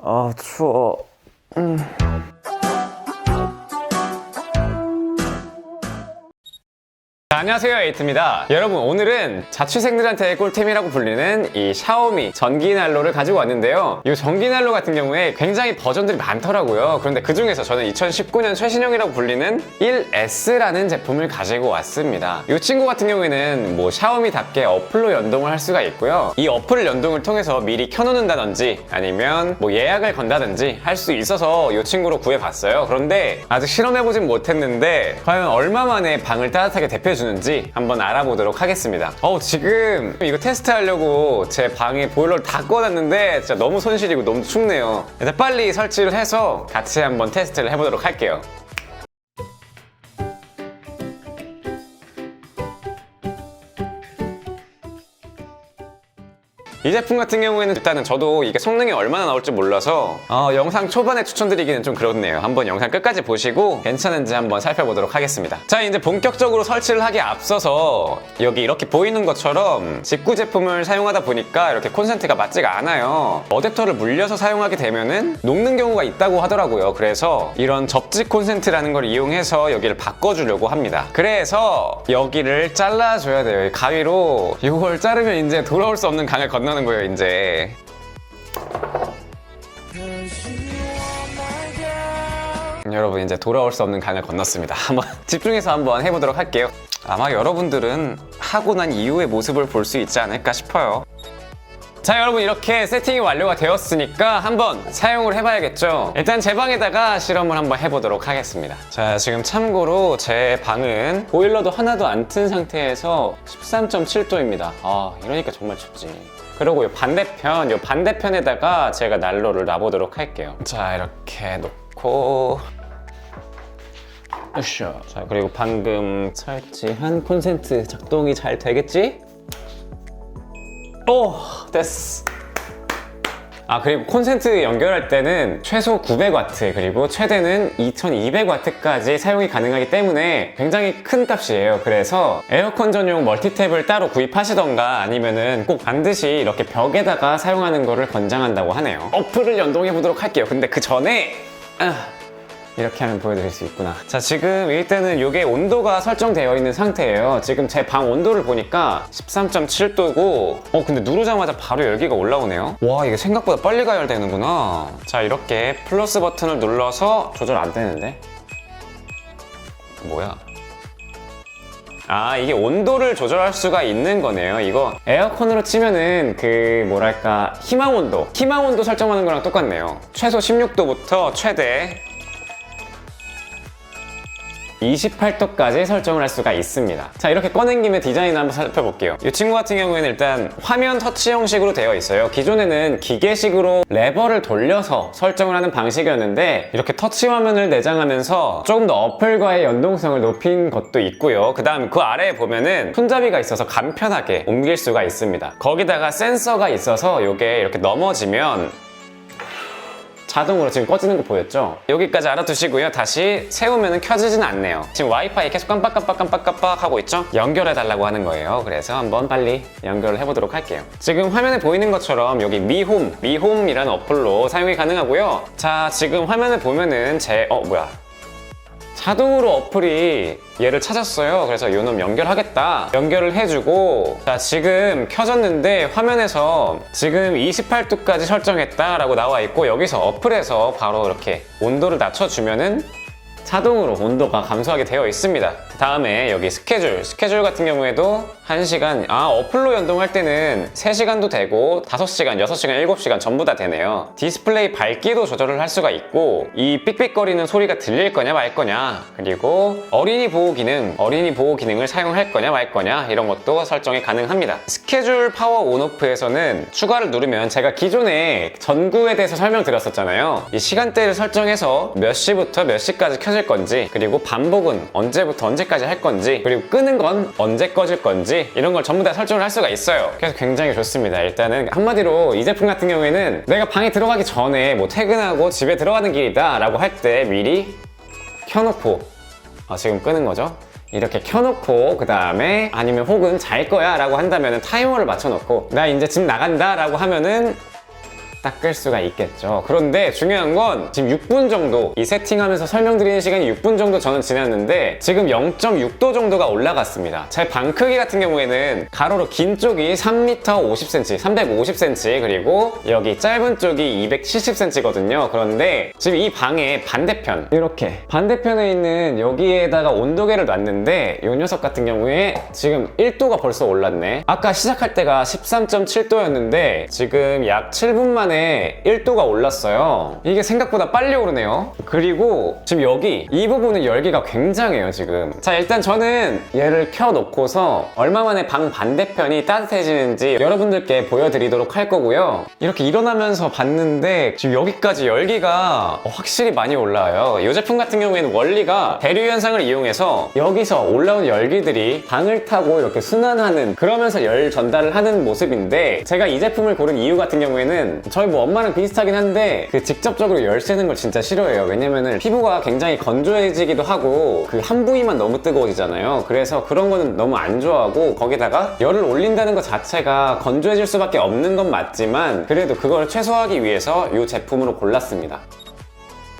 아, 추워. 안녕하세요, 에이트입니다. 여러분, 오늘은 자취생들한테 꿀템이라고 불리는 이 샤오미 전기난로를 가지고 왔는데요. 이 전기난로 같은 경우에 굉장히 버전들이 많더라고요. 그런데 그 중에서 저는 2019년 최신형이라고 불리는 1S라는 제품을 가지고 왔습니다. 이 친구 같은 경우에는 뭐 샤오미답게 어플로 연동을 할 수가 있고요. 이 어플 연동을 통해서 미리 켜놓는다든지 아니면 뭐 예약을 건다든지 할 수 있어서 이 친구로 구해봤어요. 그런데 아직 실험해보진 못했는데 과연 얼마 만에 방을 따뜻하게 대표해주는지 한번 알아보도록 하겠습니다. 지금 이거 테스트하려고 제 방에 보일러를 다 꺼놨는데 진짜 너무 손실이고 너무 춥네요. 일단 빨리 설치를 해서 같이 한번 테스트를 해보도록 할게요. 이 제품 같은 경우에는 일단은 저도 이게 성능이 얼마나 나올지 몰라서 영상 초반에 추천드리기는 좀 그렇네요. 한번 영상 끝까지 보시고 괜찮은지 한번 살펴보도록 하겠습니다. 자, 이제 본격적으로 설치를 하기에 앞서서 여기 이렇게 보이는 것처럼 직구 제품을 사용하다 보니까 이렇게 콘센트가 맞지가 않아요. 어댑터를 물려서 사용하게 되면은 녹는 경우가 있다고 하더라고요. 그래서 이런 접지 콘센트라는 걸 이용해서 여기를 바꿔주려고 합니다. 그래서 여기를 잘라줘야 돼요. 이 가위로 이걸 자르면 이제 돌아올 수 없는 강을 건너는 거예요, 이제. 여러분, 이제 돌아올 수 없는 강을 건넜습니다. 한번 집중해서 한번 해보도록 할게요. 아마 여러분들은 하고 난 이후의 모습을 볼 수 있지 않을까 싶어요. 자, 여러분, 이렇게 세팅이 완료가 되었으니까 한번 사용을 해봐야겠죠. 일단 제 방에다가 실험을 한번 해보도록 하겠습니다. 자, 지금 참고로 제 방은 보일러도 하나도 안 튼 상태에서 13.7도입니다 이러니까 정말 춥지. 그리고 이 반대편에다가 제가 난로를 놔보도록 할게요. 자, 이렇게 놓고 으쌰. 자, 그리고 방금 설치한 콘센트 작동이 잘 되겠지? 오, 됐어. 그리고 콘센트 연결할 때는 최소 900W 그리고 최대는 2200W까지 사용이 가능하기 때문에 굉장히 큰 값이에요. 그래서 에어컨 전용 멀티탭을 따로 구입하시던가 아니면은 꼭 반드시 이렇게 벽에다가 사용하는 거를 권장한다고 하네요. 어플을 연동해 보도록 할게요. 근데 그 전에 이렇게 하면 보여드릴 수 있구나. 자, 지금 일단은 이게 온도가 설정되어 있는 상태예요. 지금 제 방 온도를 보니까 13.7도고 근데 누르자마자 바로 열기가 올라오네요. 와, 이게 생각보다 빨리 가열되는구나. 자, 이렇게 플러스 버튼을 눌러서 조절 안 되는데? 뭐야? 이게 온도를 조절할 수가 있는 거네요. 이거 에어컨으로 치면은 희망 온도 설정하는 거랑 똑같네요. 최소 16도부터 최대 28도까지 설정을 할 수가 있습니다. 자, 이렇게 꺼낸 김에 디자인을 한번 살펴볼게요. 이 친구 같은 경우에는 일단 화면 터치 형식으로 되어 있어요. 기존에는 기계식으로 레버를 돌려서 설정을 하는 방식이었는데 이렇게 터치 화면을 내장하면서 조금 더 어플과의 연동성을 높인 것도 있고요. 그 다음 그 아래에 보면은 손잡이가 있어서 간편하게 옮길 수가 있습니다. 거기다가 센서가 있어서 이게 이렇게 넘어지면 자동으로 지금 꺼지는 거 보였죠? 여기까지 알아두시고요. 다시 세우면 켜지진 않네요. 지금 와이파이 계속 깜빡깜빡 하고 있죠? 연결해달라고 하는 거예요. 그래서 한번 빨리 연결을 해보도록 할게요. 지금 화면에 보이는 것처럼 여기 미홈이라는 어플로 사용이 가능하고요. 자, 지금 화면을 보면은 자동으로 어플이 얘를 찾았어요. 그래서 요놈 연결하겠다. 연결을 해주고, 자, 지금 켜졌는데 화면에서 지금 28도까지 설정했다라고 나와 있고, 여기서 어플에서 바로 이렇게 온도를 낮춰주면은 자동으로 온도가 감소하게 되어 있습니다. 그 다음에 여기 스케줄 같은 경우에도 1시간, 어플로 연동할 때는 3시간도 되고 5시간, 6시간, 7시간 전부 다 되네요. 디스플레이 밝기도 조절을 할 수가 있고, 이 삑삑거리는 소리가 들릴 거냐 말 거냐, 그리고 어린이 보호 기능을 사용할 거냐 말 거냐, 이런 것도 설정이 가능합니다. 스케줄 파워 온오프에서는 추가를 누르면 제가 기존에 전구에 대해서 설명드렸었잖아요. 이 시간대를 설정해서 몇 시부터 몇 시까지 켜질 건지, 그리고 반복은 언제부터 언제까지 할 건지, 그리고 끄는 건 언제 꺼질 건지, 이런 걸 전부 다 설정을 할 수가 있어요. 그래서 굉장히 좋습니다. 일단은 한마디로 이 제품 같은 경우에는 내가 방에 들어가기 전에 뭐 퇴근하고 집에 들어가는 길이다 라고 할 때 미리 켜놓고, 지금 끄는 거죠. 이렇게 켜놓고, 그 다음에 아니면 혹은 잘 거야 라고 한다면 타이머를 맞춰놓고, 나 이제 집 나간다 라고 하면은 닦을 수가 있겠죠. 그런데 중요한 건 지금 6분 정도 이 세팅하면서 설명드리는 시간이 6분 정도 저는 지났는데 지금 0.6도 정도가 올라갔습니다. 제 방 크기 같은 경우에는 가로로 긴 쪽이 3m 50cm, 350cm 그리고 여기 짧은 쪽이 270cm거든요. 그런데 지금 이 방의 반대편 이렇게 반대편에 있는 여기에다가 온도계를 놨는데 이 녀석 같은 경우에 지금 1도가 벌써 올랐네. 아까 시작할 때가 13.7도였는데 지금 약 7분 만에 1도가 올랐어요. 이게 생각보다 빨리 오르네요. 그리고 지금 여기 이 부분은 열기가 굉장해요 지금. 자, 일단 저는 얘를 켜놓고서 얼마 만에 방 반대편이 따뜻해지는지 여러분들께 보여드리도록 할 거고요. 이렇게 일어나면서 봤는데 지금 여기까지 열기가 확실히 많이 올라와요. 이 제품 같은 경우에는 원리가 대류 현상을 이용해서 여기서 올라온 열기들이 방을 타고 이렇게 순환하는, 그러면서 열 전달을 하는 모습인데, 제가 이 제품을 고른 이유 같은 경우에는 저희 뭐 엄마랑 비슷하긴 한데 그 직접적으로 열 쐬는 걸 진짜 싫어해요. 왜냐면은 피부가 굉장히 건조해지기도 하고 그 한 부위만 너무 뜨거워지잖아요. 그래서 그런 거는 너무 안 좋아하고, 거기다가 열을 올린다는 것 자체가 건조해질 수밖에 없는 건 맞지만 그래도 그걸 최소화하기 위해서 이 제품으로 골랐습니다.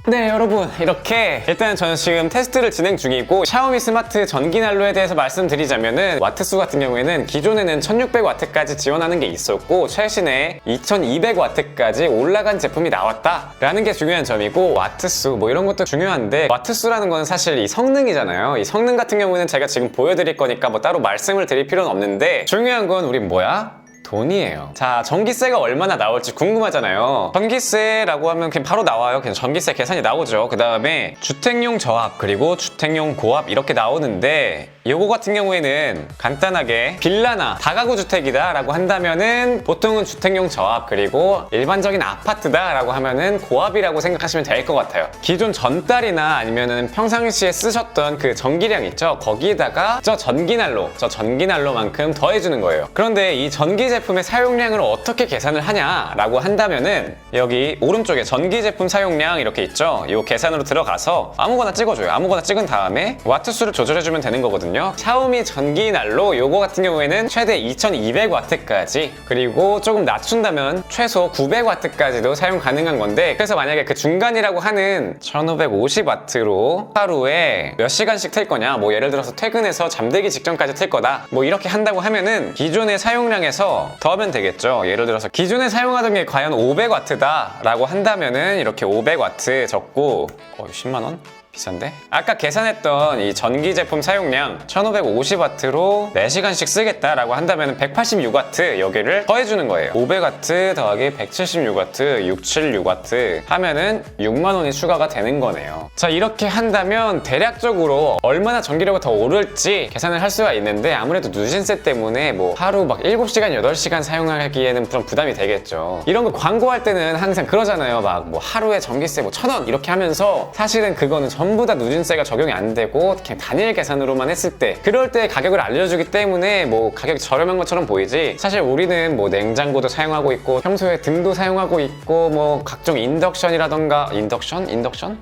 네, 여러분, 이렇게 일단 저는 지금 테스트를 진행 중이고, 샤오미 스마트 전기난로에 대해서 말씀드리자면은 와트수 같은 경우에는 기존에는 1600W까지 지원하는 게 있었고 최신에 2200W까지 올라간 제품이 나왔다 라는 게 중요한 점이고, 와트수 뭐 이런 것도 중요한데 와트수라는 건 사실 이 성능이잖아요. 이 성능 같은 경우에는 제가 지금 보여드릴 거니까 뭐 따로 말씀을 드릴 필요는 없는데, 중요한 건 우린 뭐야? 돈이에요. 자, 전기세가 얼마나 나올지 궁금하잖아요. 전기세라고 하면 그냥 바로 나와요. 그냥 전기세 계산이 나오죠. 그 다음에 주택용 저압 그리고 주택용 고압 이렇게 나오는데, 요거 같은 경우에는 간단하게 빌라나 다가구 주택이다 라고 한다면은 보통은 주택용 저압, 그리고 일반적인 아파트다 라고 하면은 고압이라고 생각하시면 될 것 같아요. 기존 전달이나 아니면은 평상시에 쓰셨던 그 전기량 있죠? 거기에다가 저 전기난로만큼 더해주는 거예요. 그런데 이 전기 제품의 사용량을 어떻게 계산을 하냐 라고 한다면은 여기 오른쪽에 전기 제품 사용량 이렇게 있죠? 이 계산으로 들어가서 아무거나 찍어줘요. 아무거나 찍은 다음에 와트수를 조절해주면 되는 거거든요. 샤오미 전기난로 요거 같은 경우에는 최대 2200W까지, 그리고 조금 낮춘다면 최소 900W까지도 사용 가능한 건데, 그래서 만약에 그 중간이라고 하는 1550W로 하루에 몇 시간씩 틀 거냐, 뭐 예를 들어서 퇴근해서 잠들기 직전까지 틀 거다, 뭐 이렇게 한다고 하면은 기존의 사용량에서 더하면 되겠죠. 예를 들어서 기존에 사용하던 게 과연 500W다 라고 한다면은 이렇게 500W 적고 10만원? 비싼데? 아까 계산했던 이 전기 제품 사용량 1550W로 4시간씩 쓰겠다라고 한다면 186W 여기를 더해주는 거예요. 500W 더하기 176W, 676W 하면은 6만원이 추가가 되는 거네요. 자, 이렇게 한다면 대략적으로 얼마나 전기료가 더 오를지 계산을 할 수가 있는데, 아무래도 누진세 때문에 뭐 하루 막 7시간, 8시간 사용하기에는 좀 부담이 되겠죠. 이런 거 광고할 때는 항상 그러잖아요. 막 뭐 하루에 전기세 뭐 1000원 이렇게 하면서, 사실은 그거는 전부 다 누진세가 적용이 안 되고 그냥 단일 계산으로만 했을 때, 그럴 때 가격을 알려주기 때문에 뭐 가격이 저렴한 것처럼 보이지, 사실 우리는 뭐 냉장고도 사용하고 있고 평소에 등도 사용하고 있고 뭐 각종 인덕션이라던가 인덕션?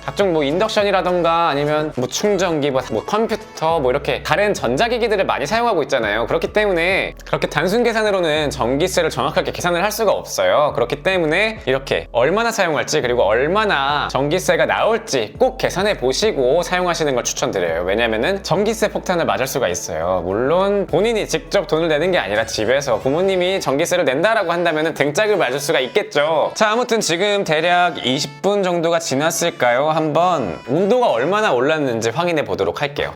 각종 뭐 인덕션이라던가 아니면 뭐 충전기, 뭐 컴퓨터, 뭐 이렇게 다른 전자기기들을 많이 사용하고 있잖아요. 그렇기 때문에 그렇게 단순 계산으로는 전기세를 정확하게 계산을 할 수가 없어요. 그렇기 때문에 이렇게 얼마나 사용할지, 그리고 얼마나 전기세가 나올지 꼭 계산해 보시고 사용하시는 걸 추천드려요. 왜냐면은 전기세 폭탄을 맞을 수가 있어요. 물론 본인이 직접 돈을 내는 게 아니라 집에서 부모님이 전기세를 낸다라고 한다면은 등짝을 맞을 수가 있겠죠. 자, 아무튼 지금 대략 20분 정도가 지났을까요? 한번 온도가 얼마나 올랐는지 확인해 보도록 할게요.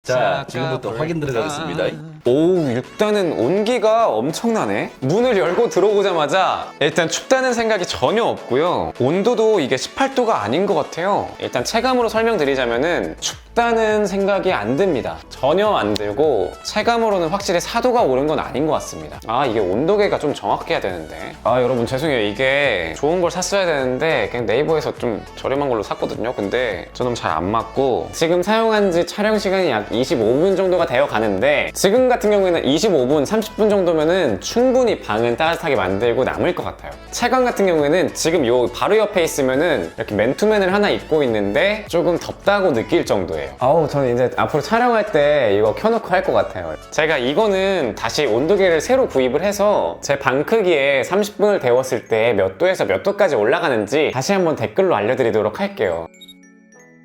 자, 지금부터 확인 들어가겠습니다. 오, 일단은 온기가 엄청나네. 문을 열고 들어오자마자 일단 춥다는 생각이 전혀 없고요. 온도도 이게 18도가 아닌 것 같아요. 일단 체감으로 설명드리자면은 춥다는 생각이 안 듭니다. 전혀 안 들고, 체감으로는 확실히 4도가 오른 건 아닌 것 같습니다. 아, 이게 온도계가 좀 정확해야 되는데. 아, 여러분 죄송해요. 이게 좋은 걸 샀어야 되는데 그냥 네이버에서 좀 저렴한 걸로 샀거든요. 근데 저는 잘 안 맞고, 지금 사용한 지 촬영 시간이 약 25분 정도가 되어 가는데 지금 최근 같은 경우에는 25분, 30분 정도면은 충분히 방은 따뜻하게 만들고 남을 것 같아요. 채광 같은 경우에는 지금 요 바로 옆에 있으면은 이렇게 맨투맨을 하나 입고 있는데 조금 덥다고 느낄 정도예요. 아우, 저는 이제 앞으로 촬영할 때 이거 켜놓고 할 것 같아요. 제가 이거는 다시 온도계를 새로 구입을 해서 제 방 크기에 30분을 데웠을 때 몇 도에서 몇 도까지 올라가는지 다시 한번 댓글로 알려드리도록 할게요.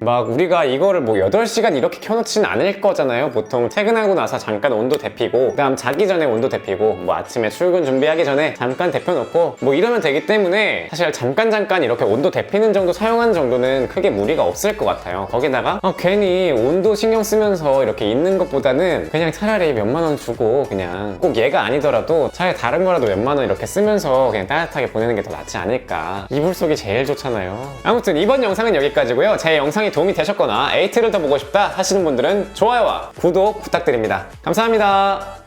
막 우리가 이거를 뭐 8시간 이렇게 켜놓지는 않을 거잖아요. 보통 퇴근하고 나서 잠깐 온도 데피고, 그 다음 자기 전에 온도 데피고, 뭐 아침에 출근 준비하기 전에 잠깐 데펴놓고 뭐 이러면 되기 때문에 사실 잠깐 이렇게 온도 데피는 정도 사용하는 정도는 크게 무리가 없을 것 같아요. 거기다가 괜히 온도 신경 쓰면서 이렇게 있는 것보다는 그냥 차라리 몇만 원 주고 그냥 꼭 얘가 아니더라도 차라리 다른 거라도 몇만 원 이렇게 쓰면서 그냥 따뜻하게 보내는 게 더 낫지 않을까. 이불 속이 제일 좋잖아요. 아무튼 이번 영상은 여기까지고요. 제 영상이 도움이 되셨거나 에이트를 더 보고 싶다 하시는 분들은 좋아요와 구독 부탁드립니다. 감사합니다.